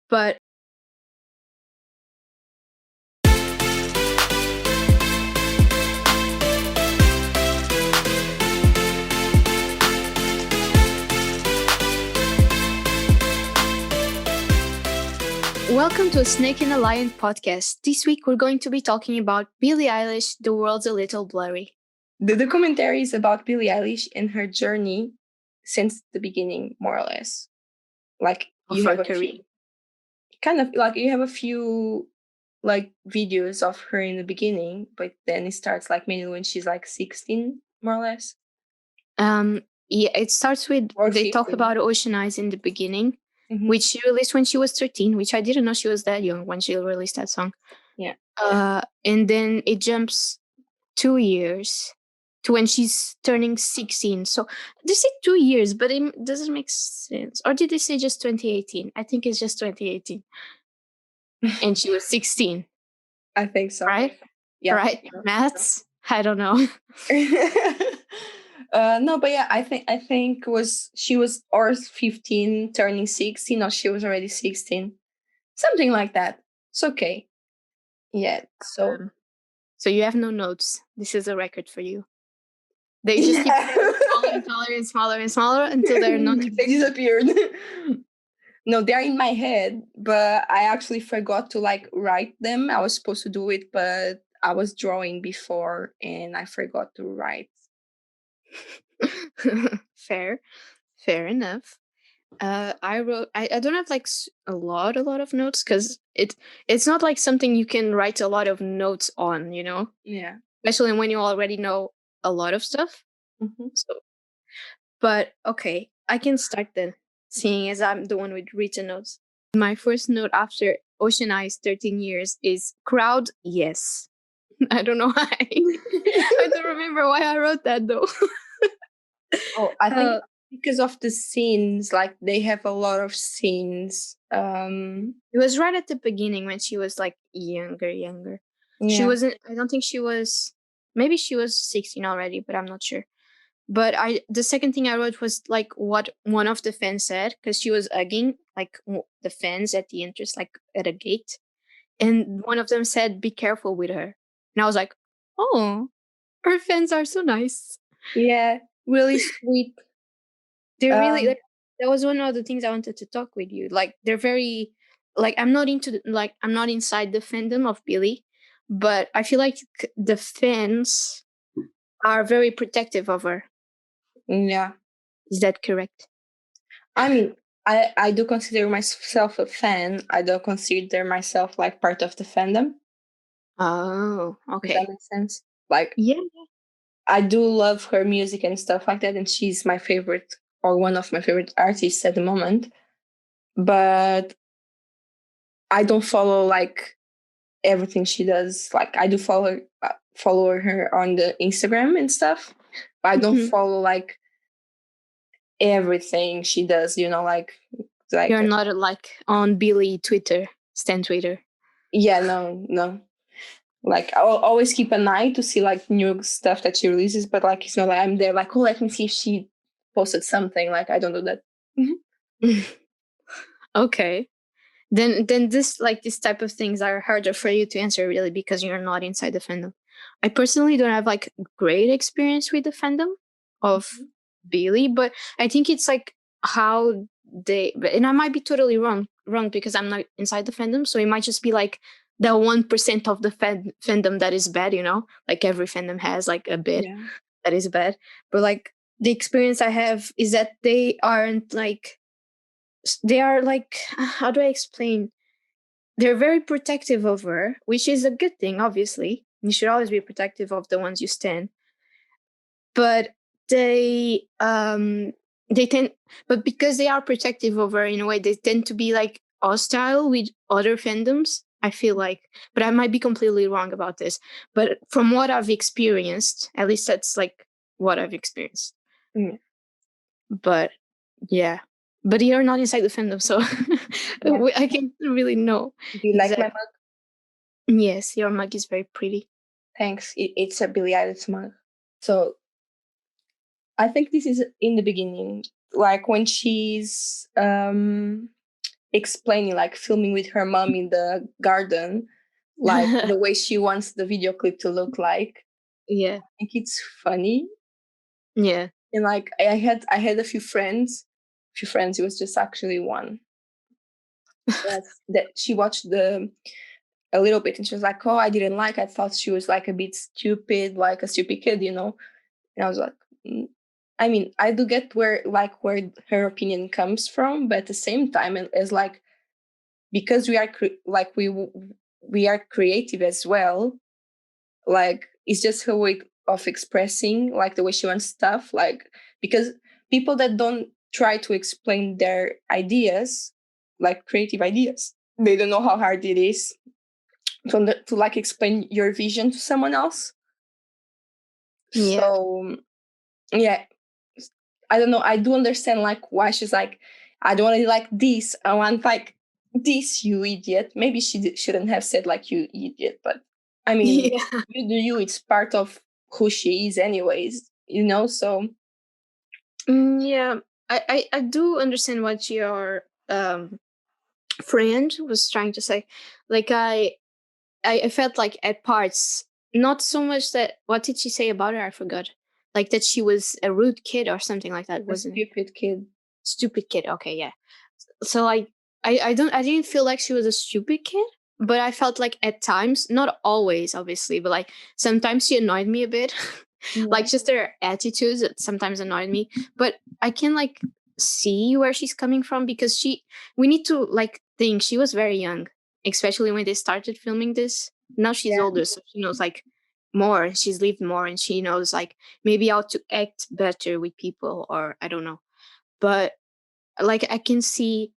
But welcome to a Snake and a Lion podcast. This week we're going to be talking about Billie Eilish, The World's a Little Blurry. The documentary is about Billie Eilish and her journey since the beginning, more or less. Like Of you her have a career. few, kind of like you have a few like videos of her in the beginning, but then it starts like maybe when she's like 16, more or less. Yeah, it starts with Or they talk 15. about Ocean Eyes in the beginning, Mhm. which she released when she was 13, which I didn't know she was that young when she released that song. Yeah. And then it jumps 2 years to when she's turning 16. So they say 2 years, but it doesn't make sense. Or did they say just 2018? I think it's just 2018. And she was 16, I think so. right? Yeah. Right? Maths? I don't know. No, but yeah, I think she was or 15 turning 16, or she was already 16. Something like that. It's okay. Yeah. So So you have no notes. This is a record for you. They just keep getting taller and smaller and smaller until they're not. They disappeared. No, they're in my head, but I actually forgot to like write them. I was supposed to do it, but I was drawing before and I forgot to write. Fair enough. I wrote. I don't have like a lot of notes because it's not like something you can write a lot of notes on, you know. Yeah. Especially when you already know a lot of stuff. Mm-hmm. So, but okay, I can start then, seeing as I'm the one with written notes. My first note after Ocean Eyes 13 years is crowd, yes. I don't know why. I don't remember why I wrote that though. Oh, I think because of the scenes, like they have a lot of scenes. It was right at the beginning when she was like younger. She Yeah. wasn't, I don't think she was, maybe she was 16 already, but I'm not sure. But the second thing I wrote was like what one of the fans said, because she was hugging like the fans at the entrance, like at a gate. And one of them said, "Be careful with her." And I was like, "Oh, her fans are so nice." Yeah, really sweet. They're really like, that was one of the things I wanted to talk with you. Like they're very like I'm not I'm not inside the fandom of Billy, but I feel like the fans are very protective of her. Yeah. Is that correct? I mean, I do consider myself a fan. I don't consider myself like part of the fandom. Oh, Does okay. that make sense? Like, Yeah. I do love her music and stuff like that, and she's my favorite or one of my favorite artists at the moment. But I don't follow like everything she does. Like, I do follow her on the Instagram and stuff, but I don't follow like everything she does. You know, like You're not like on Billy Twitter, Stan Twitter. Yeah, no. Like I'll always keep an eye to see like new stuff that she releases, but like it's not like I'm there like, oh, let me see if she posted something. Like I don't do that. Okay. Then this type of things are harder for you to answer really because you're not inside the fandom. I personally don't have like great experience with the fandom of Billy, but I think it's like how and I might be totally wrong because I'm not inside the fandom, so it might just be like the 1% of the fandom that is bad, you know? Like every fandom has like a bit that is bad. But like the experience I have is that they are like how do I explain? They're very protective of her, which is a good thing, obviously. You should always be protective of the ones you stand. But they tend, but because they are protective of her in a way, they tend to be like hostile with other fandoms. I feel like, but I might be completely wrong about this. But from what I've experienced, at least that's like what I've experienced. Mm. But yeah, but you're not inside the fandom, so I can't really know. Do you like my mug? Yes, your mug is very pretty. Thanks. It's a Billie Eilish mug. So I think this is in the beginning, like when she's explaining, like filming with her mom in the garden, like the way she wants the video clip to look like. Yeah. I think it's funny. Yeah. And like I had a few friends, it was just actually one. That she watched a little bit and she was like, oh, I didn't like, I thought she was like a bit stupid, like a stupid kid, you know. And I was like, "Mm." I mean, I do get where her opinion comes from, but at the same time, as like, because we are we are creative as well, like it's just her way of expressing, like the way she wants stuff, like, because people that don't try to explain their ideas, like creative ideas, they don't know how hard it is to like explain your vision to someone else. Yeah. So yeah, I don't know, I do understand like why she's like, I don't want to like this, I want like this, you idiot. Maybe she shouldn't have said like you idiot, but I mean, Yeah. you do you, it's part of who she is anyways, you know. So Yeah. I do understand what your friend was trying to say. Like I felt like at parts, not so much that, what did she say about her? I forgot. Like that she was a rude kid or something like that, a wasn't it? stupid kid. Stupid kid. Okay, yeah. So like I didn't feel like she was a stupid kid, but I felt like at times, not always obviously, but like sometimes she annoyed me a bit. Like Yeah. just her attitudes that sometimes annoyed me. But I can like see where she's coming from, because we need to like think she was very young, especially when they started filming this. Now she's Yeah. older, so she knows like more, she's lived more, and she knows like maybe how to act better with people, or I don't know. But like I can see,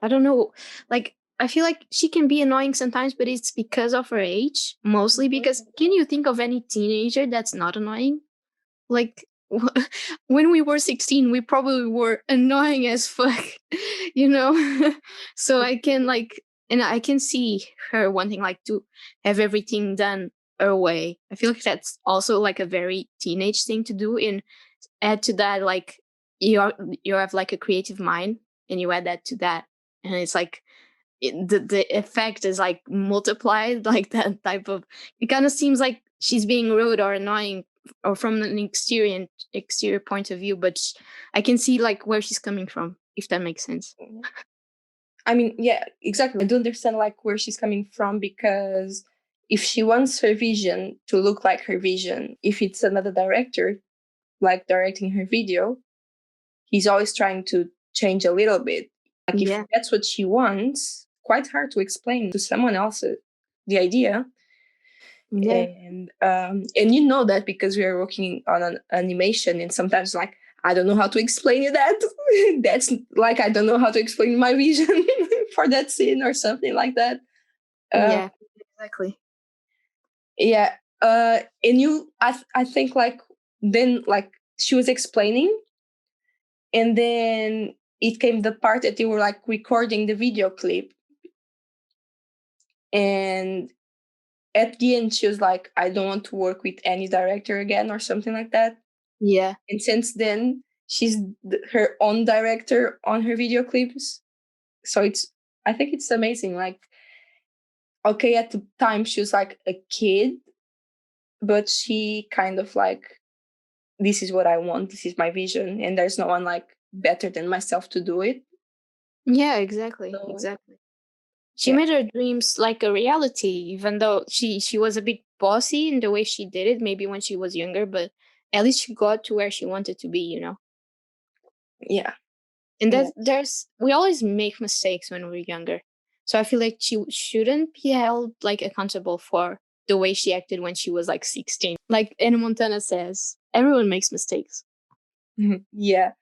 I don't know, like I feel like she can be annoying sometimes, but it's because of her age, mostly. Mhm. Because can you think of any teenager that's not annoying? Like when we were 16, we probably were annoying as fuck, you know? So I can like, and I can see her wanting like to have everything done her way. I feel like that's also like a very teenage thing to do. And add to that, like you have like a creative mind, and you add that to that, and it's like the effect is like multiplied. Like that type of, it kind of seems like she's being rude or annoying, or from an exterior point of view, but I can see like where she's coming from, if that makes sense. I mean, yeah, exactly. I do understand like where she's coming from, because if she wants her vision to look like her vision, if it's another director like directing her video, he's always trying to change a little bit. Like if Yeah. that's what she wants, quite hard to explain to someone else the idea. Yeah. And you know that because we are working on an animation, and sometimes like, I don't know how to explain you that. That's like, I don't know how to explain my vision for that scene or something like that. Uh, Yeah, exactly. yeah. And I think like, then like she was explaining, and then it came the part that they were like recording the video clip, and at the end she was like, I don't want to work with any director again or something like that. Yeah. And since then she's her own director on her video clips. So I think it's amazing. Like, okay, at the time she was like a kid, but she kind of like, this is what I want, this is my vision, and there's no one like better than myself to do it. Yeah, exactly, So exactly. She yeah. made her dreams like a reality, even though she was a bit bossy in the way she did it, maybe when she was younger, but at least she got to where she wanted to be, you know. Yeah. And Yeah. there's we always make mistakes when we're younger, so I feel like she shouldn't be held like accountable for the way she acted when she was like 16. Like Anna Montana says, everyone makes mistakes. Yeah.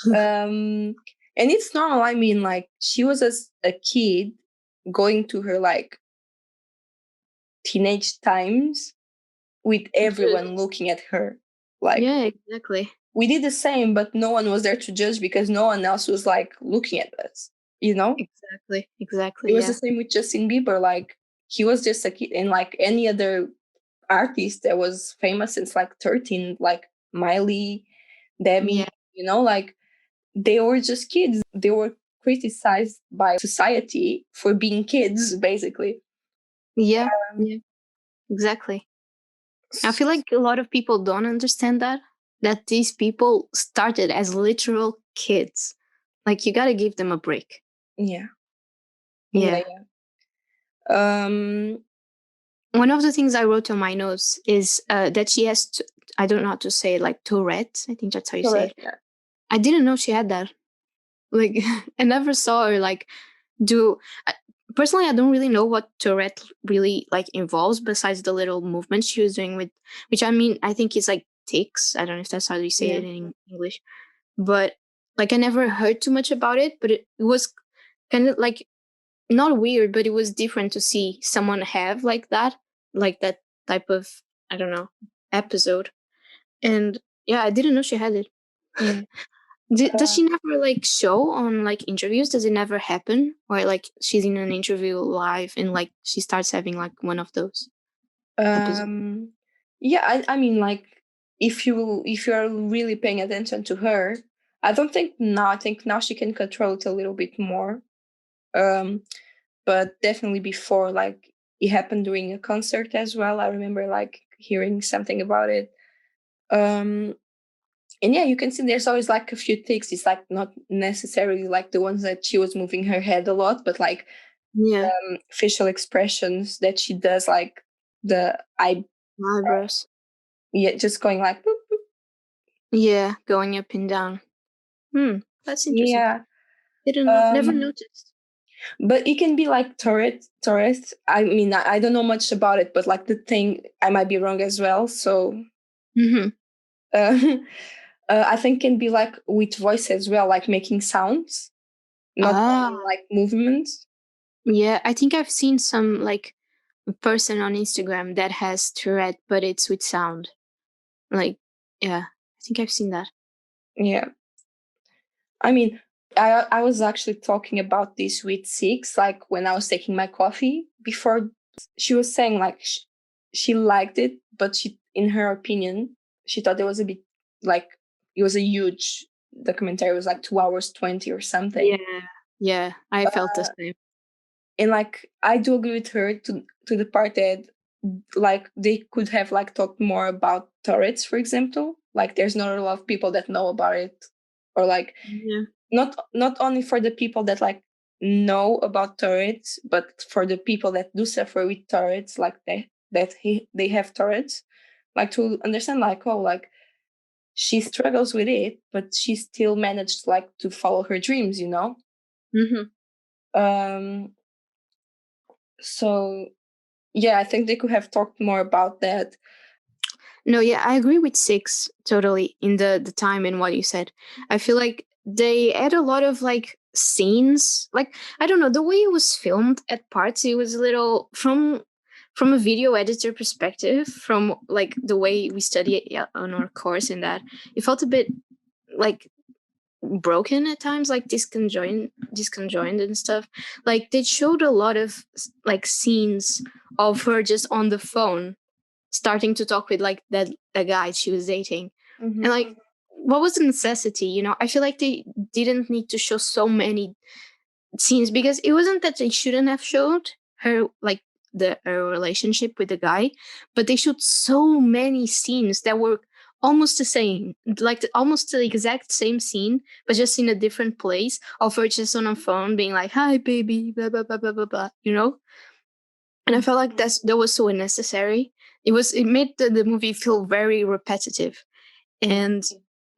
um and it's normal. I mean, like, she was a kid going to her like teenage times with everyone looking at her. Like, Yeah, exactly. we did the same, but no one was there to judge because no one else was like looking at us, you know. Exactly, It exactly. was the Yeah. same with Justin Bieber. Like, he was just a kid, and like any other artist that was famous since like 13, like Miley, Demi, Yeah. you know, like, they were just kids. They were criticized by society for being kids, basically. Yeah. Yeah. Exactly. I feel like a lot of people don't understand that these people started as literal kids. Like you gotta give them a break. Yeah. Yeah. Yeah. Um, One of the things I wrote on my notes is that she has, I don't know how to say it, like Tourette. I think that's how you say it. correct. Yeah. I didn't know she had that. Like, I never saw her like do. Personally, I don't really know what Tourette really like involves besides the little movements she was doing with, which I mean, I think it's like tics. I don't know if that's how you say Yeah. it in English, but like I never heard too much about it. But it was kind of like not weird, but it was different to see someone have like that type of, I don't know, episode. And yeah, I didn't know she had it. Yeah. Does she never like show on like interviews? Does it never happen? Or like she's in an interview live and like she starts having like one of those episodes? Um, yeah, I mean, like, if you're really paying attention to her, I don't think now. I think now she can control it a little bit more. Um, but definitely before, like, it happened during a concert as well. I remember like hearing something about it. Um, and yeah, you can see there's always like a few ticks. It's like not necessarily like the ones that she was moving her head a lot, but like Yeah, facial expressions that she does, like the eye, eyebrows. yeah, just going like boop, boop. Yeah, going up and down. Hmm, that's interesting. Yeah. Didn't know, never Um, noticed. but it can be like Tourette. I mean, I don't know much about it, but like the thing, I might be wrong as well. So Mm-hmm. uh, I think can be like with voice as well, like making sounds, not Ah, only like movements. yeah. I think I've seen some like person on Instagram that has Tourette, but it's with sound. Like, yeah, I think I've seen that. Yeah. I mean, I was actually talking about this with Six, like when I was taking my coffee before. She was saying like she liked it, but she, in her opinion, she thought it was a bit like it was a huge documentary. It was like 2 hours 20 or something. Yeah, yeah. I felt the same. And like I do agree with her to the part that like they could have like talked more about turrets, for example. Like there's not a lot of people that know about it, or like Yeah. not only for the people that like know about turrets, but for the people that do suffer with turrets, like they have turrets, like to understand like, oh, like she struggles with it, but she still managed like to follow her dreams, you know. Mm-hmm. um so yeah, I think they could have talked more about that. No, yeah, I agree with Six totally in the time and what you said. I feel like they add a lot of like scenes. Like I don't know, the way it was filmed at parts, it was a little from a video editor perspective, from like the way we study it, yeah, on our course and that, it felt a bit like broken at times, like disconjoined and stuff. Like they showed a lot of like scenes of her just on the phone starting to talk with like that guy she was dating. And Mhm. like what was the necessity, you know? I feel like they didn't need to show so many scenes because it wasn't that they shouldn't have showed her like the her relationship with the guy, but they showed so many scenes that were almost the same, like almost the exact same scene, but just in a different place of her just on a phone being like, "Hi, baby," blah blah blah blah blah blah, you know. And I felt like that was so unnecessary. It made the movie feel very repetitive, and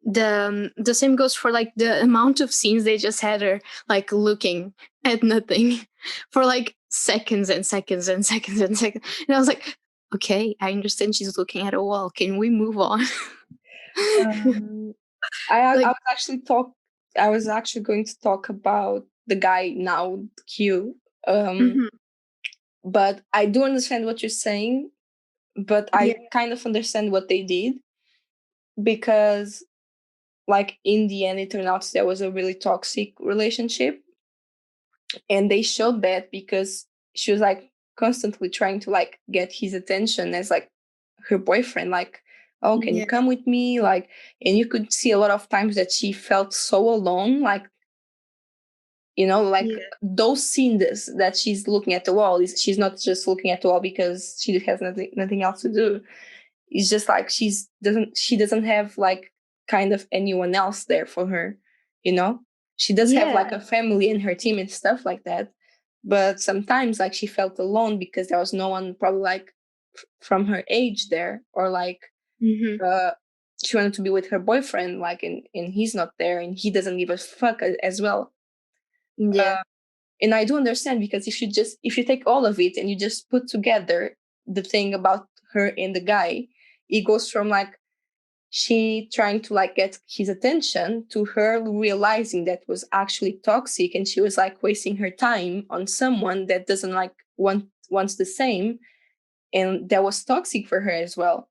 the same goes for like the amount of scenes they just had her like looking at nothing for like seconds and seconds and seconds and seconds. And I was like, okay, I understand she's looking at a wall. Can we move on? um Like, I was actually going to talk about the guy now, Q. mhm, But I do understand what you're saying, but yeah, I kind of understand what they did, because like in the end it turned out there was a really toxic relationship, and they showed that because she was like constantly trying to like get his attention as like her boyfriend, like, oh, can you yeah, come with me, like. And you could see a lot of times that she felt so alone, like You know, like Yeah. those scenes that she's looking at the wall, she's not just looking at the wall because she has nothing else to do. It's just like she doesn't have like kind of anyone else there for her, you know? She does have like Yeah. a family and her team and stuff like that. But sometimes like she felt alone because there was no one probably like from her age there, or like Hmm. uh she wanted to be with her boyfriend, like, and he's not there and he doesn't give a fuck as well. Yeah. And I do understand, because if you take all of it and you just put together the thing about her and the guy, it goes from like she trying to like get his attention to her realizing that was actually toxic, and she was like wasting her time on someone that doesn't like wants the same, and that was toxic for her as well.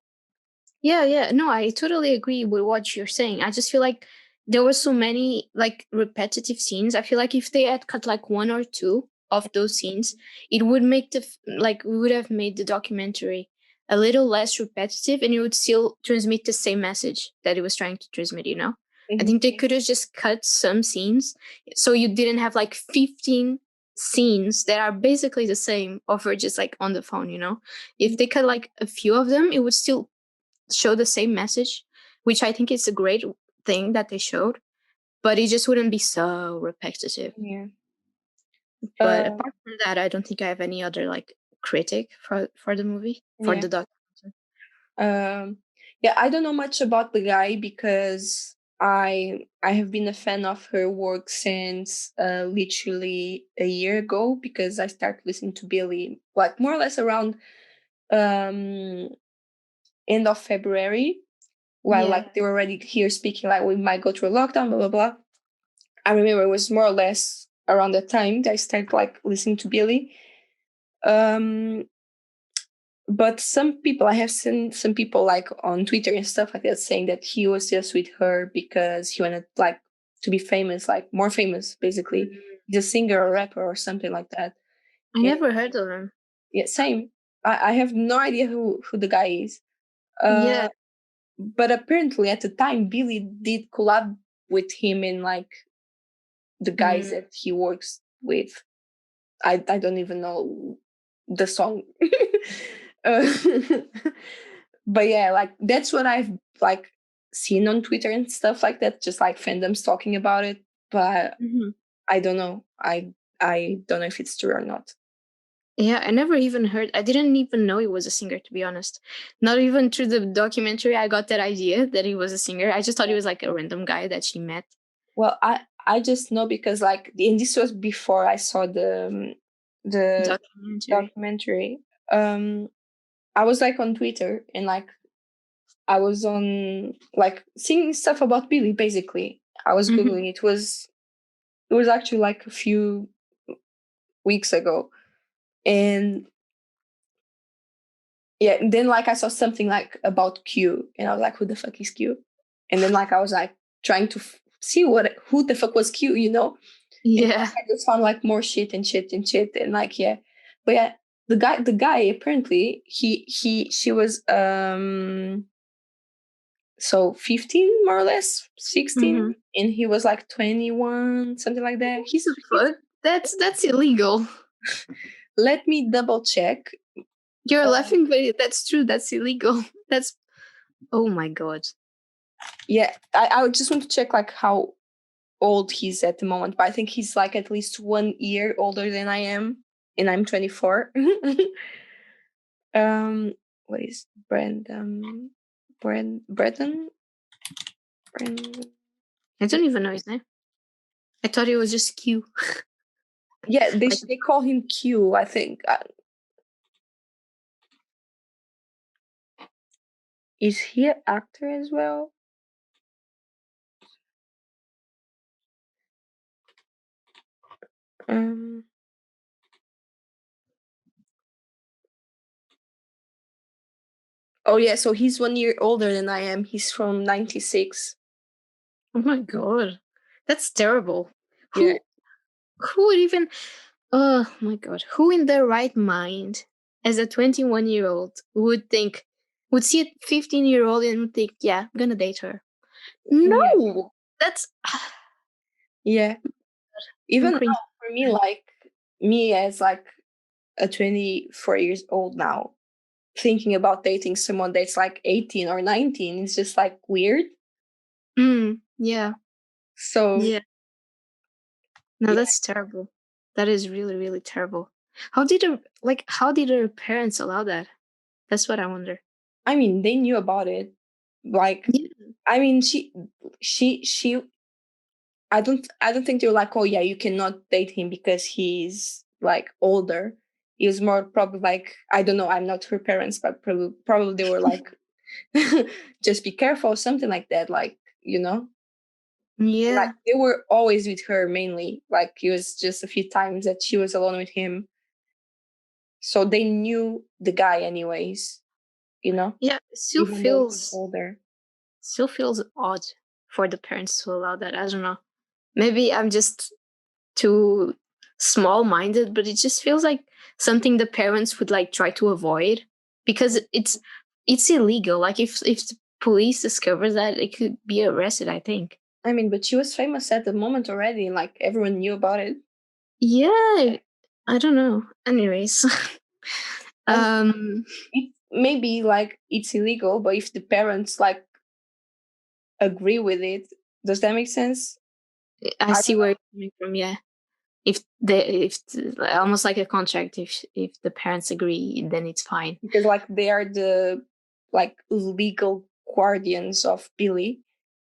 Yeah, yeah. No, I totally agree with what you're saying. I just feel like there were so many like repetitive scenes. I feel like if they had cut like one or two of those scenes, it would make like we would have made the documentary a little less repetitive, and it would still transmit the same message that it was trying to transmit, you know? I Mhm. think they could have just cut some scenes so you didn't have like 15 scenes that are basically the same of her just like on the phone, you know? If they cut like a few of them, it would still show the same message, which I think is a great thing that they showed, but it just wouldn't be so repetitive. Yeah. But Uh, apart from that, I don't think I have any other like critic for the movie, for yeah. the documentary. Um, yeah, I don't know much about the guy because I have been a fan of her work since literally a year ago, because I started listening to Billie like more or less around um end of February, while Yeah. like they were already here speaking like we might go through a lockdown, blah blah blah. I remember it was more or less around that time that I started like listening to Billie. Um, but some people, I have seen some people like on Twitter and stuff like that saying that he was just with her because he wanted like to be famous, like more famous, basically. Mm. He's a singer or rapper or something like that. I And never heard of him. yeah, same. I have no idea who the guy is. Yeah. But apparently at the time, Billy did collab with him in like the guys Mm. that he works with. I don't even know the song. uh, but yeah, like that's what I've like seen on Twitter and stuff like that, just like fandoms talking about it. But Mhm. I don't know. I don't know if it's true or not. Yeah, I never even heard. I didn't even know he was a singer, to be honest. Not even through the documentary, I got that idea that he was a singer. I just thought he was like a random guy that she met. Well, I just know because like and this was before I saw the Documentary. documentary. Um, I was like on Twitter and like I was on like seeing stuff about Billy. Basically, I was Hmm. googling. It was actually like a few weeks ago, and yeah. And then like I saw something like about Q, and I was like, who the fuck is Q? And then like I was like trying to see who the fuck was Q, you know? And like, Yeah. I just found like more shit and shit and shit, and like yeah, but yeah. The guy apparently she was so 15 more or less, 16, Hmm. and he was like 21, something like that. He's Fuck. That's illegal. let me double check. You're uh, laughing, but that's true. That's illegal. That's oh my god. yeah, I would just want to check like how old he's at the moment, but I think he's like at least 1 year older than I am, and I'm 24. um what is Brendan Brand I don't even know his name. I thought it was just Q. yeah, they Like they call him Q, I think. Is he an actor as well? um Oh yeah, so he's 1 year older than I am. He's from 96. oh my god. That's terrible. Yeah. Who would even oh my god. Who in their right mind as a 21-year-old would see a 15-year-old and would think, yeah, I'm gonna date her. Yeah. No. That's Yeah. Even Crazy. now, for me, like me as like a 24 years old now, thinking about dating someone that's like 18 or 19 is just like weird. Yeah. So Yeah. No, yeah, that's terrible. That is really, really terrible. How did her parents allow that? That's what I wonder. I mean, they knew about it. Like, Yeah. I mean, she. I don't think they're like, oh yeah, you cannot date him because he's like older. He was more probably like, I don't know. I'm not her parents, but probably they were like, just be careful, something like that. Like, like Yeah. they were always with her mainly. Like it was just a few times that she was alone with him. So they knew the guy anyways, you know, Yeah. even though he's older. Still feels odd for the parents to allow that. I don't know. Maybe I'm just too small minded, but it just feels like something the parents would like try to avoid because it's illegal. Like if the police discovers that, it could be arrested, I think. I mean, but she was famous at the moment already. Like everyone knew about it. Yeah, I don't know. Anyways, I mean, um, it maybe like it's illegal, but if the parents like agree with it, does that make sense? I I see don't where know you're coming from. Yeah, almost like a contract, if the parents agree, then it's fine. because like they are the like legal guardians of Billy.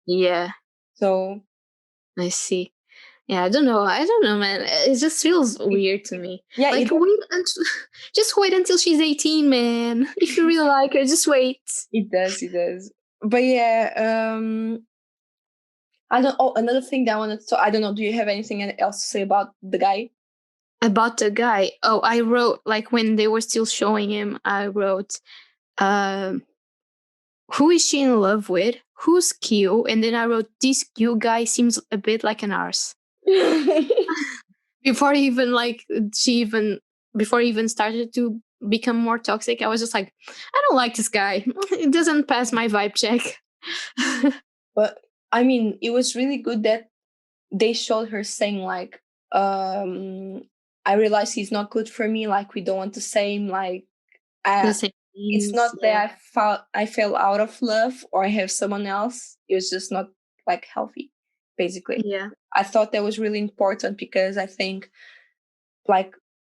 Yeah, So I see. Yeah, I don't know, man. It just feels it, weird to me. yeah, Like, just wait until she's 18, man. If you really like her, just wait. it does, it does. But yeah, I don't. Oh, another thing that I wanted to. I don't know. Do you have anything else to say about the guy? About the guy. Oh, I wrote like when they were still showing him. I wrote, um, who is she in love with? Who's Q? And then I wrote, this Q guy seems a bit like an arse. Before he even like she even before he even started to become more toxic, I was just like, I don't like this guy. It doesn't pass my vibe check. But I mean, it was really good that they showed her saying like, um, I realize he's not good for me. Like we don't want the same. Like, The I, same it's things, not yeah. that I fell out of love or I have someone else. It was just not like healthy, basically. Yeah. I thought that was really important because I think like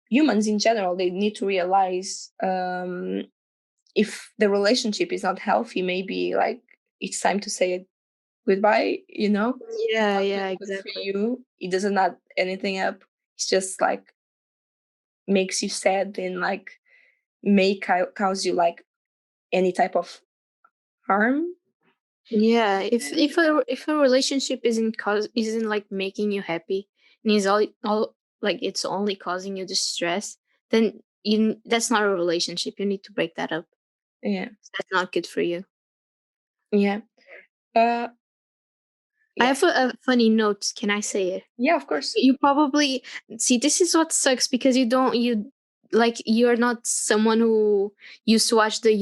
humans in general, they need to realize if the relationship is not healthy, maybe like it's time to say goodbye, Yeah, not yeah, really good for exactly. you. It doesn't add anything up. It's just like makes you sad and like may cause you like any type of harm. Yeah, if a relationship isn't like making you happy and is all like it's only causing you distress, then that's not a relationship. You need to break that up. Yeah, That's not good for you. yeah, uh, I yeah, have a funny note. Can I say it? yeah. Of course. You probably see this is what sucks because you're not someone who used to watch the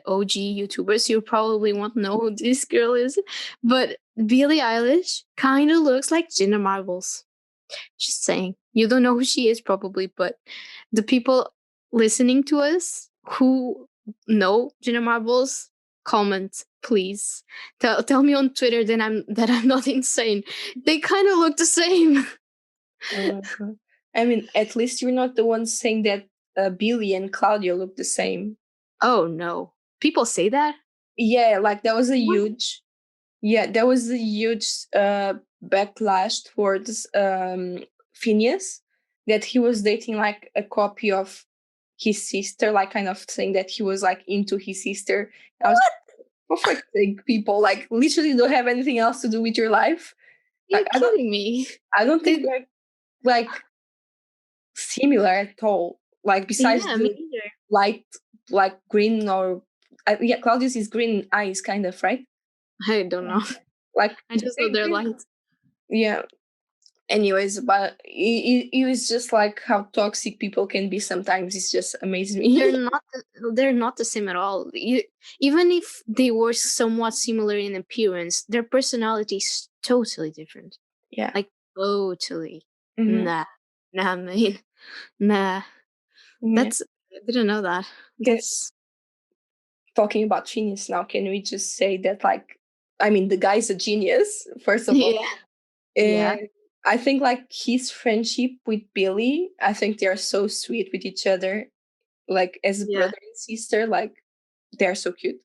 OG YouTubers. You probably won't know who this girl is, but Billie Eilish kind of looks like Jenna Marbles. Just saying. You don't know who she is probably, but the people listening to us who know Jenna Marbles, comment, please. Tell me on Twitter that I'm not insane. They kind of look the same. Oh my god. I mean, at least you're not the one saying that Billy and Claudia look the same. Oh no. People say that? Yeah, like that was a What? huge Yeah, there was a huge backlash towards Phineas that he was dating like a copy of his sister, like kind of saying that he was like into his sister. I was for fuck's sake, people like literally don't have anything else to do with your life. You're Like I don't kidding me. I don't think They, they're like similar at all. Like besides yeah, me the neither. light like green or yeah, Claudius is green eyes kind of, right? I don't know. Like I just know green, they're green. light. Yeah, anyways, but it was just like how toxic people can be sometimes. It's just amazes They're me. not they're not the same at all. Even if they were somewhat similar in appearance, their personality is totally different. Yeah, Like Totally. Hmm. Nah. Nah, man. Nah. Yeah. That's I didn't know that. Can, That's talking about genius now, can we just say that, like, I mean, the guy's a genius, first of all. yeah. Yeah. And I think, like, his friendship with Billy, I think they are so sweet with each other. Like, as a Yeah. brother and sister, like, they're so cute.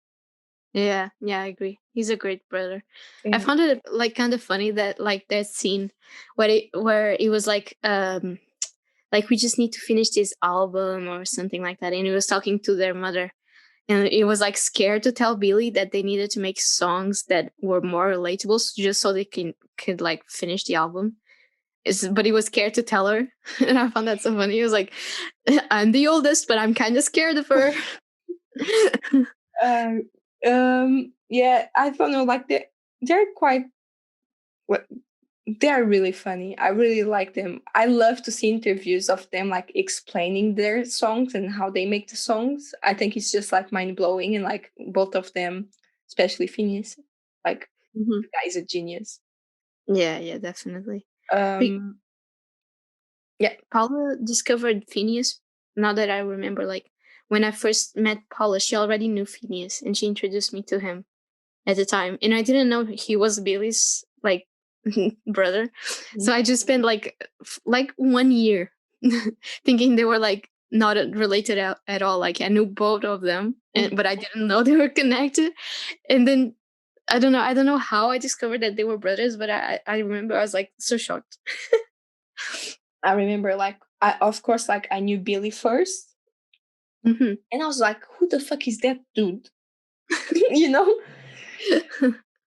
Yeah. Yeah, I agree. He's a great brother. I Yeah. found it like kind of funny that like that scene where it was like we just need to finish this album or something like that, and he was talking to their mother, and it was like scared to tell Billy that they needed to make songs that were more relatable, just so they could like finish the album. But he was scared to tell her, and I found that so funny. He was like, "I'm the oldest, but I'm kind of scared of her." Uh, yeah, I don't know, like, they're quite, what, they're really funny. I really like them. I love to see interviews of them, like, explaining their songs and how they make the songs. I think it's just like mind blowing, and like both of them, especially Phineas, like, Mhm. the guy's a genius. Yeah, yeah, definitely. But Um, yeah. Paula discovered Phineas. Now that I remember, like when I first met Paula, she already knew Phineas, and she introduced me to him at the time, and I didn't know he was Billy's like brother. So I just spent like 1 year thinking they were like not related at all. Like I knew both of them, but I didn't know they were connected. And then I don't know how I discovered that they were brothers, but I remember I was like so shocked. I remember, like, I, of course, like, I knew Billy first, Hmm. and I was like, who the fuck is that dude? you know,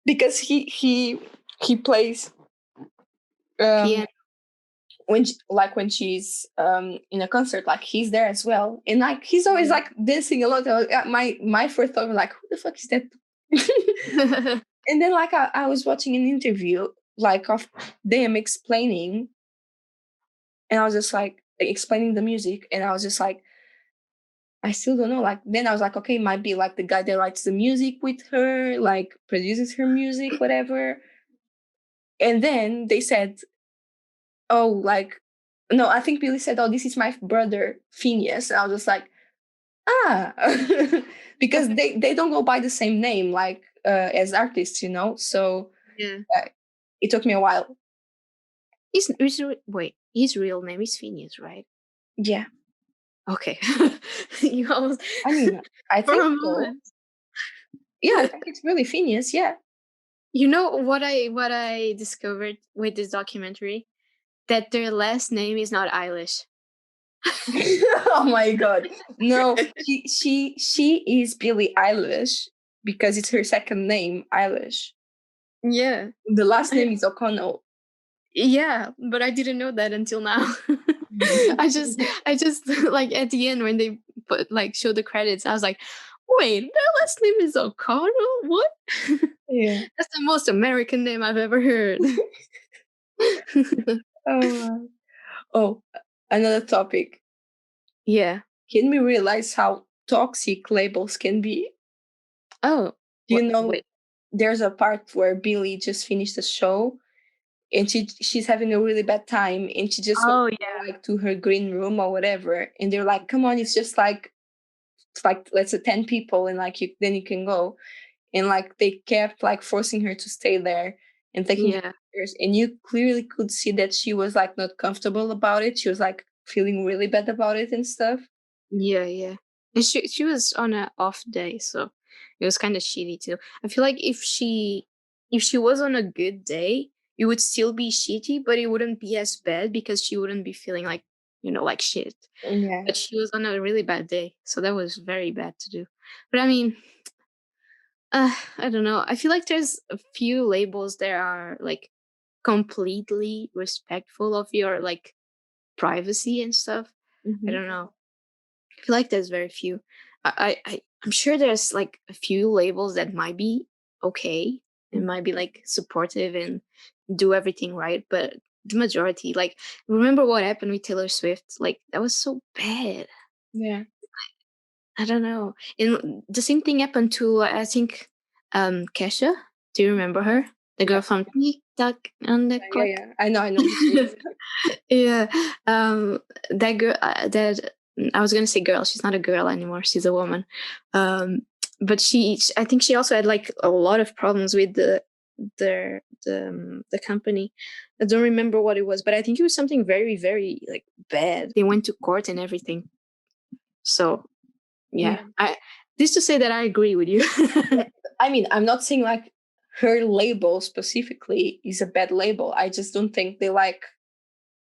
because he plays, um Piano. when like when she's in a concert, like, he's there as well, and like he's always Yeah. like dancing a lot. My first thought was like, who the fuck is that? And then, like, I was watching an interview, like, of them explaining, and I was just like explaining the music, and I was just like, I still don't know. Like, then I was like, okay, it might be like the guy that writes the music with her, like produces her music, whatever. And then they said, oh, like, no, I think Billy said, oh, this is my brother Phineas. And I was just like, ah, because they don't go by the same name, like, as artists, So Yeah. uh, it took me a while. Wait, his real name is Phineas, right? Yeah, Okay. You almost I mean, I for think a so. moment. Yeah, I think it's really Phineas. Yeah. You know what I discovered with this documentary? That their last name is not Eilish. Oh my god, no, she is Billie Eilish because it's her second name, Eilish. Yeah. The last name is O'Connell. Yeah, but I didn't know that until now. I just like at the end when they put like show the credits, I was like, wait, their last name is O'Connell? What? Yeah. That's the most American name I've ever heard. Oh, oh, another topic. Yeah. Can we realize how toxic labels can be? Oh, Do you what? know, Wait. there's a part where Billy just finished the show, and she's having a really bad time, and she just wants Oh to yeah. go, like, to her green room or whatever, and they're like, come on, it's like, let's say 10 people, and like, then you can go. And like, they kept like forcing her to stay there and taking Yeah. pictures, and you clearly could see that she was like not comfortable about it. She was like feeling really bad about it and stuff. Yeah, yeah. And she was on a off day, so it was kind of shitty too. I feel like if she was on a good day, it would still be shitty, but it wouldn't be as bad because she wouldn't be feeling like like shit. Yeah. But she was on a really bad day, so that was very bad to do. But I mean, I don't know. I feel like there's a few labels that are like completely respectful of your like privacy and stuff. I Hmm. don't know. I feel like there's very few. I'm sure there's like a few labels that might be okay and might be like supportive and do everything right, but the majority, like, remember what happened with Taylor Swift? Like that was so bad. Yeah. I don't know. And the same thing happened to I think Kesha. Do you remember her? the girl from TikTok on the Yeah, clock. yeah. I know who she is. Yeah, that girl. That I was gonna say girl. She's not a girl anymore. She's a woman. Um, but I think she also had like a lot of problems with the company. I don't remember what it was, but I think it was something very very like bad. They went to court and everything. So yeah, Yeah. I this to say that I agree with you. I mean, I'm not saying like her label specifically is a bad label. I just don't think they like.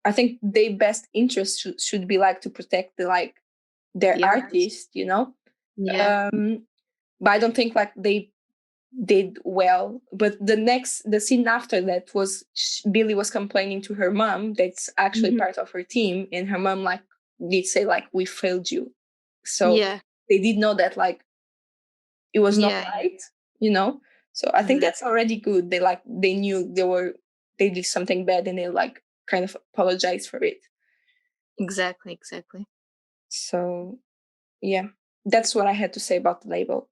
I think their best interest should be like to protect the like their The art. artist, you know. Yeah. But I don't think like they did well. But the scene after that was Billy was complaining to her mom that's actually Mhm. part of her team, and her mom like did say like we failed you. So Yeah. they did know that like it was not Yeah. right, you know. So I think Exactly. that's already good. They knew they did something bad and they like kind of apologized for it. Exactly. Exactly. So yeah, that's what I had to say about the label.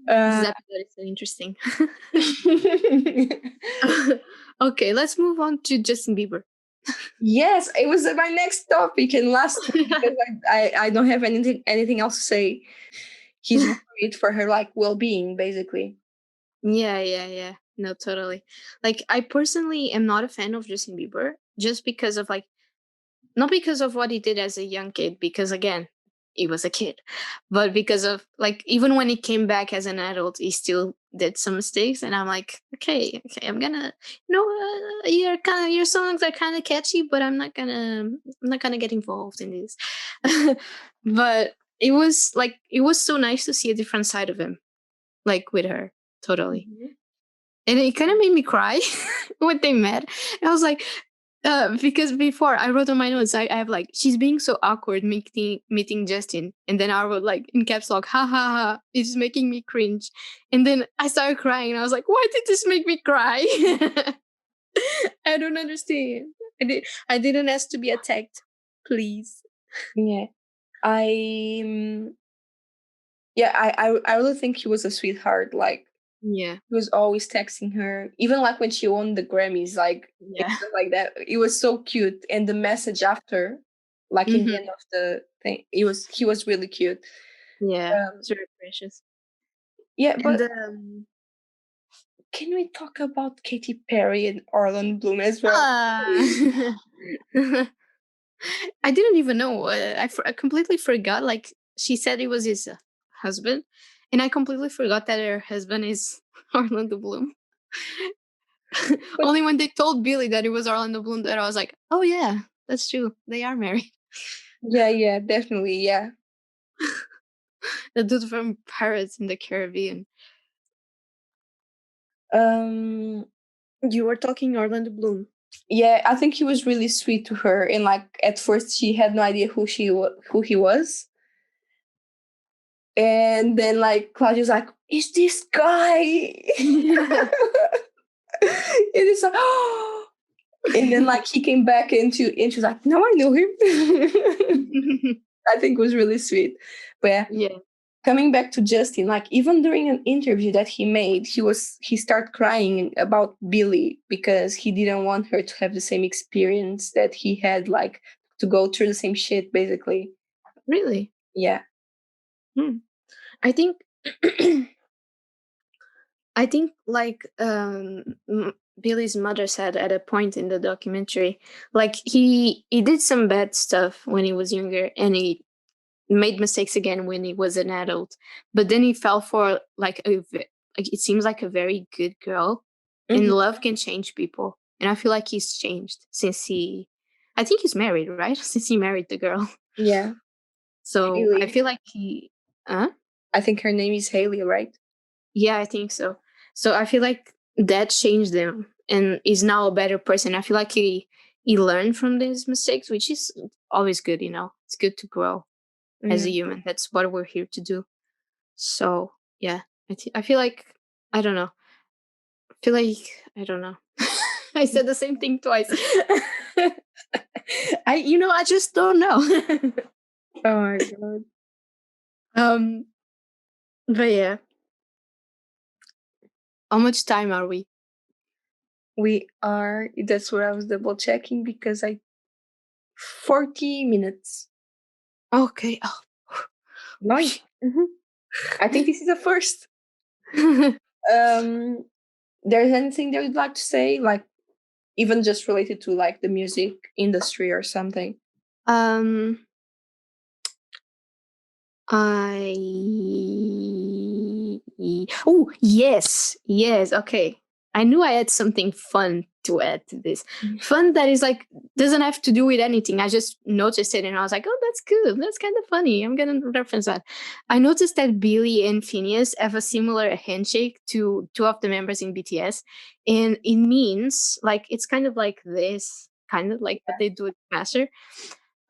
This uh, episode is so interesting. Okay, let's move on to Justin Bieber. yes, it was my next topic and last one because I don't have anything else to say. He's worried for her like well-being, basically. Yeah, yeah, yeah. No, totally. Like, I personally am not a fan of Justin Bieber just because of like, not because of what he did as a young kid, because again, he was a kid, but because of like, even when he came back as an adult, he still did some mistakes. And I'm like, okay, I'm gonna, your songs are kind of catchy, but I'm not gonna get involved in this. But it was so nice to see a different side of him, like with her, totally. Mhm. And it kind of made me cry when they met. And I was like, because before I wrote on my notes, I have like, she's being so awkward meeting Justin. And then I wrote like in caps lock, ha ha ha, it's making me cringe. And then I started crying and I was like, why did this make me cry? I don't understand. I didn't ask to be attacked. Please. Yeah, I I really think he was a sweetheart. Like Yeah. he was always texting her, even like when she won the Grammys, like and Yeah. stuff like that. It was so cute, and the message after, like in the Hmm. end of the thing, he was really cute. Yeah. Um, It's very precious. yeah, And but can we talk about Katy Perry and Orlando Bloom as well? uh, I didn't even know. I completely forgot. Like she said, it was his husband, and I completely forgot that her husband is Orlando Bloom. But Only when they told Billy that it was Orlando Bloom that I was like, "Oh yeah, that's true. They are married." yeah, definitely, yeah. The dude from Pirates in the Caribbean. Um, You were talking Orlando Bloom. yeah, I think he was really sweet to her, and like at first she had no idea who he was, and then like Claudia's like, "Is this guy?" Yeah. It is like, oh. And then like he came back and she's like, "No, I know him." I think it was really sweet. But yeah, Yeah. coming back to Justin, like even during an interview that he made, he started crying about Billy because he didn't want her to have the same experience that he had, like to go through the same shit, basically. Really? Yeah. Hmm. I think I think like Billy's mother said at a point in the documentary, like he did some bad stuff when he was younger, and he made mistakes again when he was an adult. But then he fell for like like it seems like a very good girl, and Mhm. love can change people. And I feel like he's changed since I think he's married, right? Since he married the girl. Yeah. So I Haley. feel like he, huh? I think her name is Haley, right? Yeah, I think so. So I feel like that changed him and is now a better person. I feel like he learned from these mistakes, which is always good, you know. It's good to grow as a Yeah. human. That's what we're here to do. So yeah, I feel like I don't know. I feel like I don't know. I said the same thing twice. I just don't know. Oh my god. um, but yeah, How much time are we? We are. That's where I was double checking because 40 minutes. Okay. Nice. I think this is a first. Um, there's anything that you'd like to say, like even just related to like the music industry or something? um, oh, yes. Okay. I knew I had something fun to add to this. Fun that is like doesn't have to do with anything. I just noticed it and I was like, oh, that's good. That's kind of funny. I'm gonna reference that. I noticed that Billy and Phineas have a similar handshake to two of the members in BTS. And it means like it's kind of like this, kind of like, but they do it faster.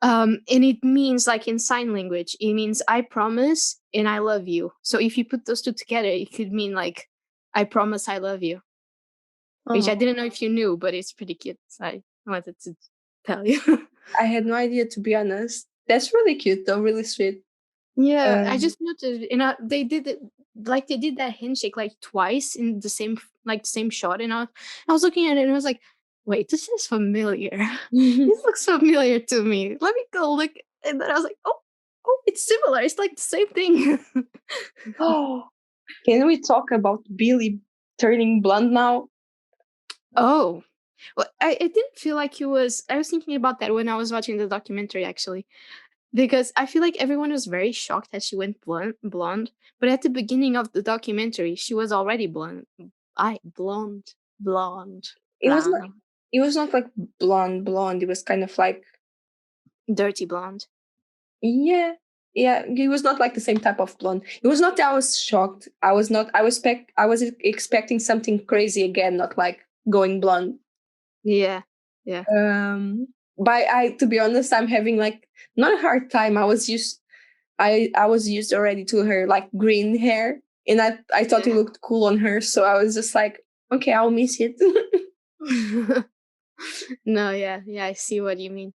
And it means like in sign language, it means I promise and I love you. So if you put those two together, it could mean like I promise I love you, which I Oh, didn't know if you knew, but it's pretty cute. So I wanted to tell you. I had no idea, to be honest. That's really cute, though. Really sweet. Yeah, I Um, just noticed, and they did it like they did that handshake like twice in the same like same shot, and I was looking at it and I was like, wait, this is familiar. This looks familiar to me. Let me go look, and then I was like, oh, it's similar. It's like the same thing. oh, can we talk about Billy turning blonde now? Oh, well, I didn't feel like he was. I was thinking about that when I was watching the documentary actually, because I feel like everyone was very shocked that she went blonde. But at the beginning of the documentary, she was already blonde. Blonde, blonde, It was not. blonde, It was not like blonde. It was kind of like, dirty blonde. yeah, yeah. It was not like the same type of blonde. It was not that I was shocked. I was not. I was expecting something crazy again, not like going blonde. Yeah, yeah, But to be honest, I'm having like not a hard time. I was used already to her like green hair, and I thought it yeah. looked cool on her, so I was just like, okay, I'll miss it. No, yeah. I see what you mean.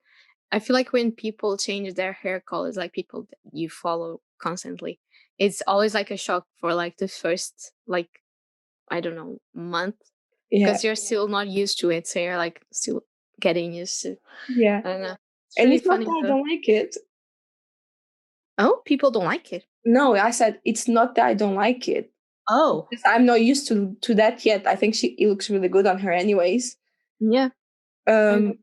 I feel like when people change their hair colors, like people that you follow constantly, it's always like a shock for like the first like I don't know month Yeah, because you're still not used to it, so you're like still getting used to. yeah. I don't know. It's And pretty it's not funny that I though. don't like it. Oh, people don't like it. No, I said it's not that I don't like it. Oh, Just I'm not used to that yet. I think it looks really good on her, anyways. yeah. I agree. Um,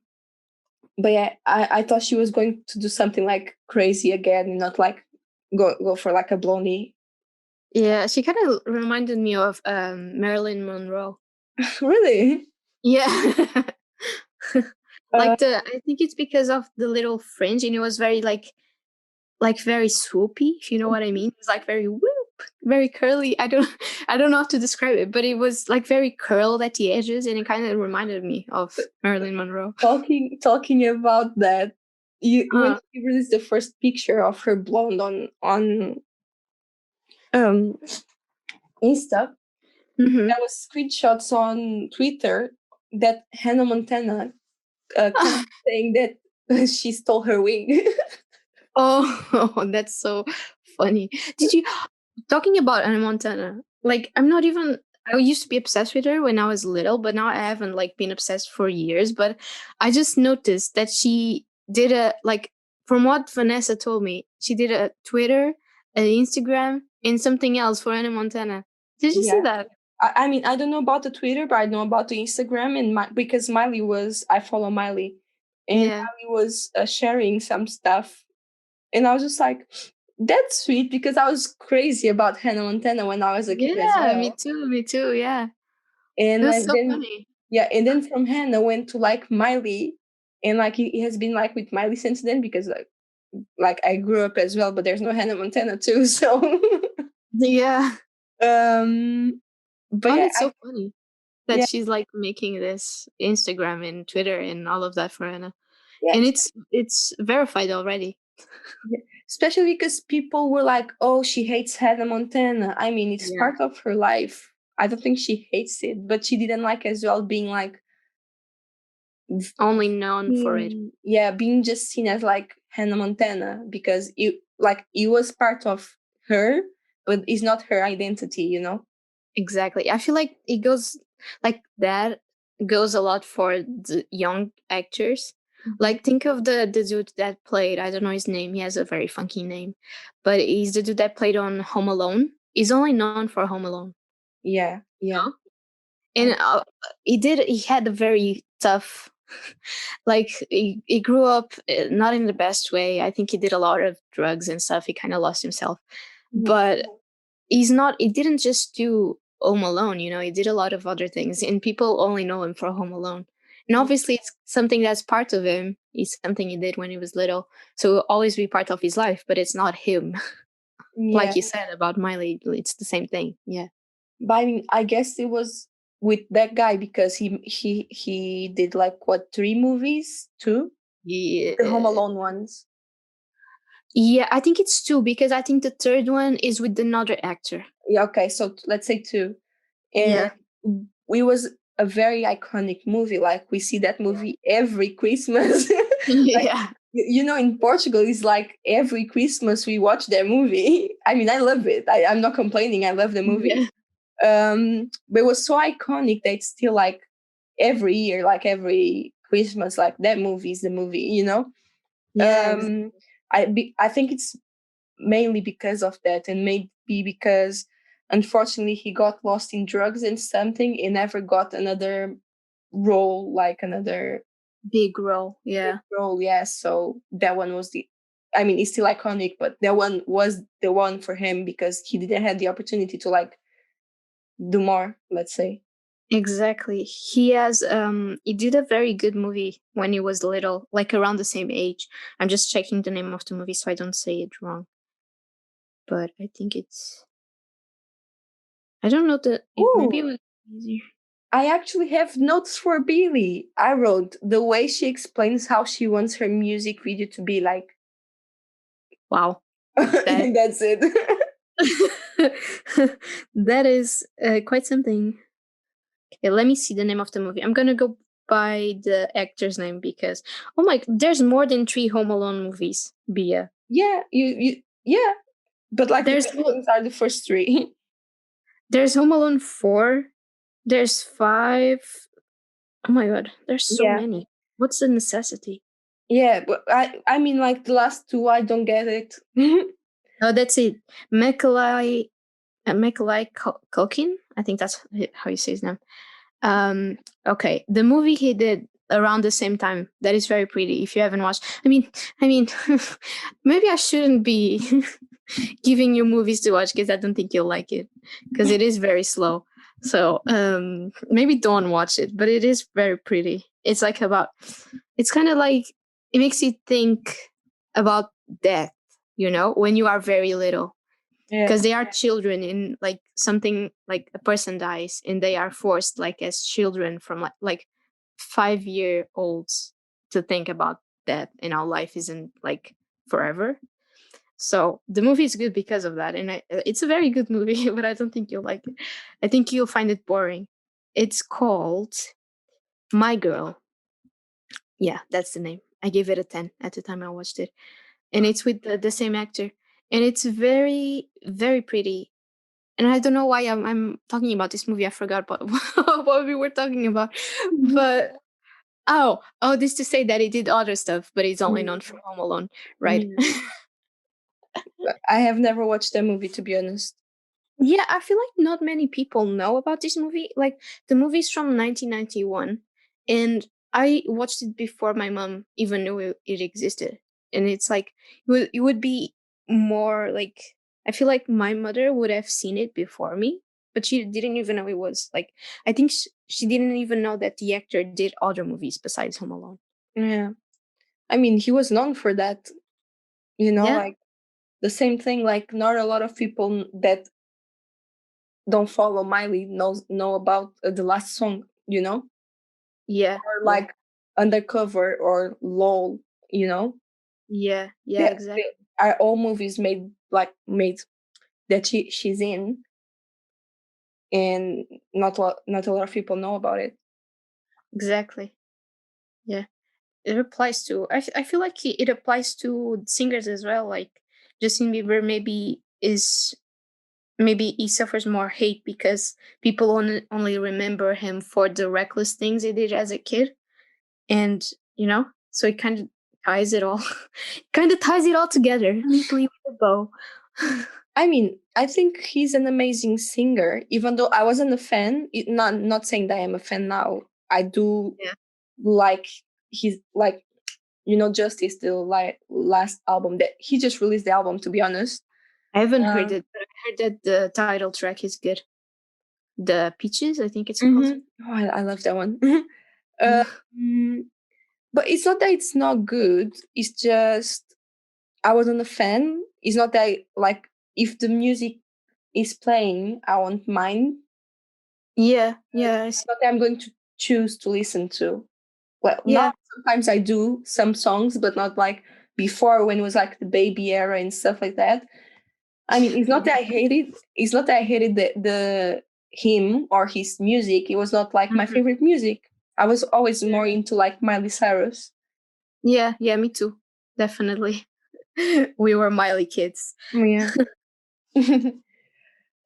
but yeah, I thought she was going to do something like crazy again, not like go for like a blondie. Yeah, she kind of reminded me of Marilyn Monroe. Really? Yeah. Uh, Like I think it's because of the little fringe, and it was very like very swoopy, if you know what I mean. It was like very whoop, very curly. I don't know how to describe it, but it was like very curled at the edges, and it kind of reminded me of Marilyn Monroe. talking about that, you when Uh, she released the first picture of her blonde on um Insta, mhm. there was screenshots on Twitter that Hannah Montana kept saying that she stole her wig. Oh, that's so funny. Did you talking about Anna Montana? Like, I'm not even. I used to be obsessed with her when I was little, but now I haven't like been obsessed for years. But I just noticed that she did a like from what Vanessa told me, she did a Twitter, an Instagram, and something else for Anna Montana. Did you see Yeah. that? I mean, I don't know about the Twitter, but I know about the Instagram, and because Miley was, I follow Miley, and Yeah. Miley was sharing some stuff, and I was just like, that's sweet because I was crazy about Hannah Montana when I was a kid as Yeah, me well, too. Me too. Yeah. It and was so then funny. yeah, and then from Hannah went to like Miley, and like he has been like with Miley since then because like I grew up as well, but there's no Hannah Montana too, so Yeah. um, but Found yeah, it so funny that yeah, she's like making this Instagram and Twitter and all of that for Anna. yeah. And it's verified already. Yeah. Especially because people were like, "Oh, she hates Hannah Montana." I mean, it's Yeah. part of her life. I don't think she hates it, but she didn't like as well being like, Only known for it. being just seen as like Hannah Montana because it was part of her, but it's not her identity. Exactly. I feel like it goes like that goes a lot for the young actors. Mhm. Like think of the dude that played, I don't know his name, he has a very funky name. But he's the dude that played on Home Alone. He's only known for Home Alone. Yeah, yeah. No? And he had a very tough like he grew up not in the best way. I think he did a lot of drugs and stuff. He kind of lost himself. Mhm. But he didn't just do Home Alone, he did a lot of other things, and people only know him for Home Alone. And obviously it's something that's part of him. It's something he did when he was little. So it will always be part of his life, but it's not him. Yeah. Like you said about Miley, it's the same thing. Yeah. But I mean, I guess it was with that guy because he did like what, 3 movies, two, the Home Yeah. Alone ones. Yeah, I think it's two because I think the third one is with another actor. Yeah, okay, so let's say two. And Yeah. it was a very iconic movie. Like we see that movie every Christmas. Like Yeah. in Portugal, it's like every Christmas we watch their movie. I mean, I love it. I'm not complaining. I love the movie. Yeah. But it was so iconic that it's still like every year, like every Christmas, like that movie is the movie. Yeah. Um, I think it's mainly because of that, and maybe because unfortunately he got lost in drugs and something and never got another role, like another Big role. big Yeah. role. Yeah, so that one was the. I mean, it's still iconic, but that one was the one for him because he didn't have the opportunity to like do more. Let's say. Exactly. He did a very good movie when he was little, like around the same age. I'm just checking the name of the movie so I don't say it wrong. But I think I don't know maybe it Ooh, was easier. I actually have notes for Billy. I wrote the way she explains how she wants her music video to be like. Wow. That That's it. that is quite something. Okay, let me see the name of the movie. I'm gonna go by the actor's name because oh my, there's more than 3 Home Alone movies. Bia, Yeah, yeah, but like the there's best ones are the first three. there's Home Alone 4. There's 5. Oh my god, there's so Yeah, many. What's the necessity? yeah, but I mean like the last two I don't get it. Oh, that's it. Macaulay Culkin. I think that's how you say his name. Um, okay, the movie he did around the same time that is very pretty. If you haven't watched, I mean, maybe I shouldn't be giving you movies to watch because I don't think you'll like it because it is very slow. So maybe don't watch it, but it is very pretty. It's like about. It's kind of like it makes you think about death. When you are very little Yeah, because they are children in like something like a person dies and they are forced like as children from like 5-year olds to think about death and how life isn't like forever. So the movie is good because of that, and it's a very good movie, but I don't think you'll like it. I think you'll find it boring. It's called My Girl. Yeah, that's the name. I gave it a 10 at the time I watched it, and it's with the same actor, and it's very very pretty. And I don't know why I'm talking about this movie. I forgot what what we were talking about. But this to say that he did other stuff, but he's only known for Home Alone, right? mm. I have never watched that movie to be honest. Yeah, I feel like not many people know about this movie. Like the movie's from 1991, and I watched it before my mom even knew it existed. And it's like it would be more like I feel like my mother would have seen it before me, but she didn't even know it was like I think she didn't even know that the actor did other movies besides Home Alone. Yeah, I mean he was known for that. Yeah, Like the same thing. Like not a lot of people that don't follow Miley know about the last song. yeah, Or yeah, like Undercover or LOL. You know. yeah, yeah, They exactly, are all movies made that she's in, and not a lot of people know about it. exactly. Yeah. It applies to I feel like it applies to singers as well, like Justin Bieber maybe is maybe he suffers more hate because people only remember him for the reckless things he did as a kid, and so it kind of ties it all kind of ties it all together neatly with a bow. I mean, I think he's an amazing singer. Even though I wasn't a fan, not saying that I am a fan now. I do Yeah, like his like Justice, the last album that he just released the album. To be honest, I haven't heard uh, it, but I heard that the title track is good. The Peaches, I think it's called. oh, I love that one. um, but it's not that it's not good. It's just I wasn't a fan. It's not that like if the music is playing, I won't mind. Yeah, But yeah, it's not that I'm going to choose to listen to. Well, now yeah, sometimes I do some songs, but not like before when it was like the baby era and stuff like that. I mean, it's not that I hated. It's not that I hated the him or his music. It was not like my Mhm. favorite music. I was always Yeah, more into like Miley Cyrus. yeah, yeah, me too, definitely. We were Miley kids. Yeah.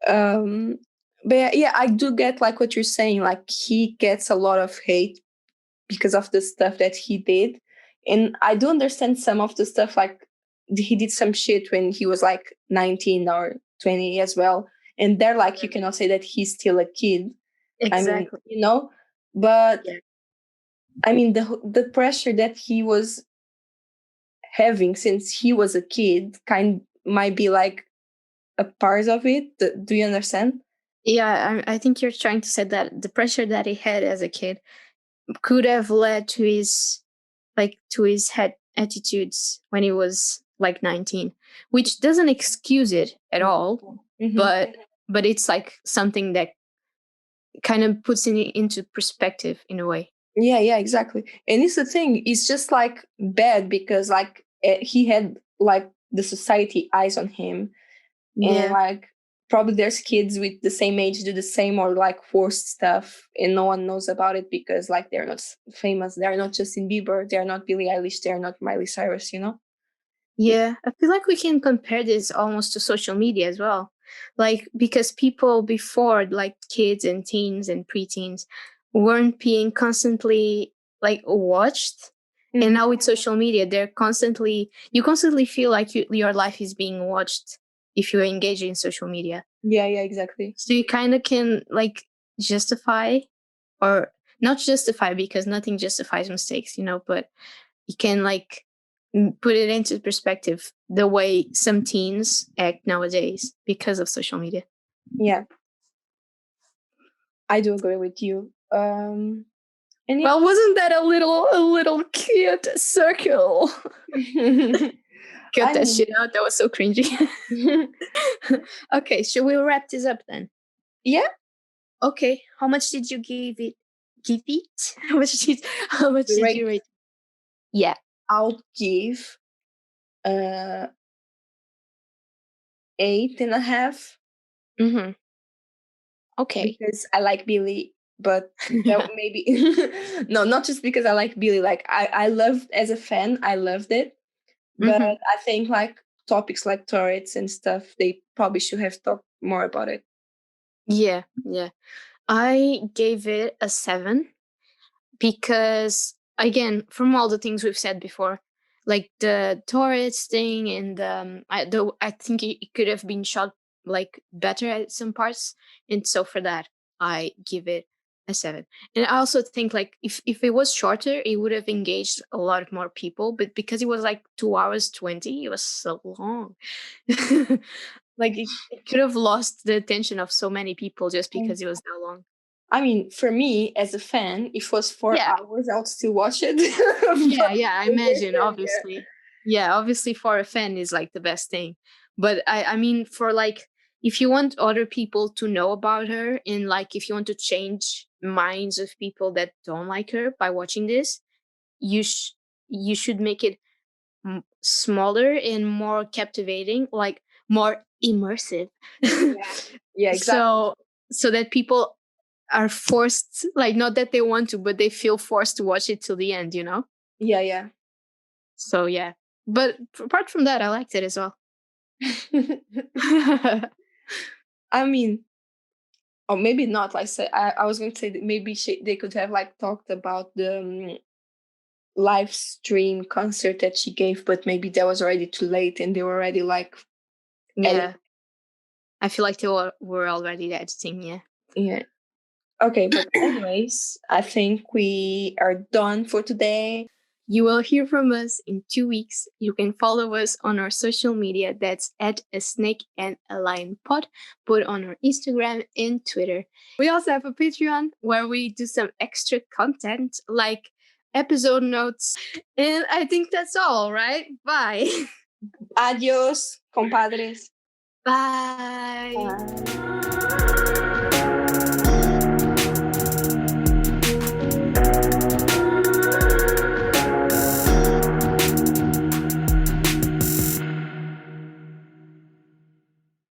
um, but yeah, I do get like what you're saying. Like he gets a lot of hate because of the stuff that he did, and I do understand some of the stuff. Like he did some shit when he was like 19 or 20 as well, and they're like you cannot say that he's still a kid. I mean, Exactly. but Yeah. I mean the pressure that he was having since he was a kid kind might be like a part of it. Do you understand? Yeah, I think you're trying to say that the pressure that he had as a kid could have led to his head attitudes when he was like 19, which doesn't excuse it at all, Mm-hmm. but it's like something that kind of puts it into perspective in a way. Yeah, exactly. And it's the thing, it's just like bad because like he had like the society eyes on him, and Yeah. like probably there's kids with the same age do the same or like forced stuff and no one knows about it because like they're not famous. They're not Justin Bieber, they're not Billie Eilish, they're not Miley Cyrus. Yeah, I feel like we can compare this almost to social media as well. Like, because people before, like kids and teens and preteens, weren't being constantly like watched. And Mm-hmm. now with social media, you constantly feel like your life is being watched if you engage in social media. Yeah, exactly. So you kind of can like justify, or not justify because nothing justifies mistakes, but you can like put it into perspective the way some teens act nowadays because of social media. Yeah, I do agree with you. And yeah. Well, wasn't that a little cute circle? Cut I that mean, shit out. That was so cringy. Okay, should we wrap this up then? yeah, Okay, how much did you give it? Give it? How much did right. you rate? Yeah. I'll give uh 8.5 Mm-hmm. Okay. because I like Billy, but that maybe no, not just because I like Billy. Like I loved as a fan, I loved it, but Mm-hmm. I think like topics like turrets and stuff, they probably should have talked more about it. Yeah, yeah. I gave it a 7 because, again, from all the things we've said before, like the Torres thing, and I think it could have been shot like better at some parts, and so for that I give it a 7. And I also think like if it was shorter, it would have engaged a lot more people, but because it was like 2 hours 20, it was so long. Like it could have lost the attention of so many people just because it was that long. I mean, for me as a fan, if it was four Yeah. hours, I would still watch it. But Yeah, I imagine, obviously. Yeah, obviously for a fan is like the best thing. But I mean for like if you want other people to know about her, and like if you want to change minds of people that don't like her by watching this, you you should make it smaller and more captivating, like more immersive. yeah, yeah, exactly. so so that people are forced, like not that they want to, but they feel forced to watch it till the end. Yeah. So yeah, but apart from that, I liked it as well. I mean, or maybe not. Like, say, I was going to say that maybe they could have like talked about the live stream concert that she gave, but maybe that was already too late, and they were already like, Yeah. I feel like they were already editing, yeah. yeah. Okay, but anyways, I think we are done for today. You will hear from us in 2 weeks. You can follow us on our social media. That's at a snake and a lion pod, both on our Instagram and Twitter. We also have a Patreon where we do some extra content like episode notes. And I think that's all, right? Bye. Adios, compadres. Bye. Bye.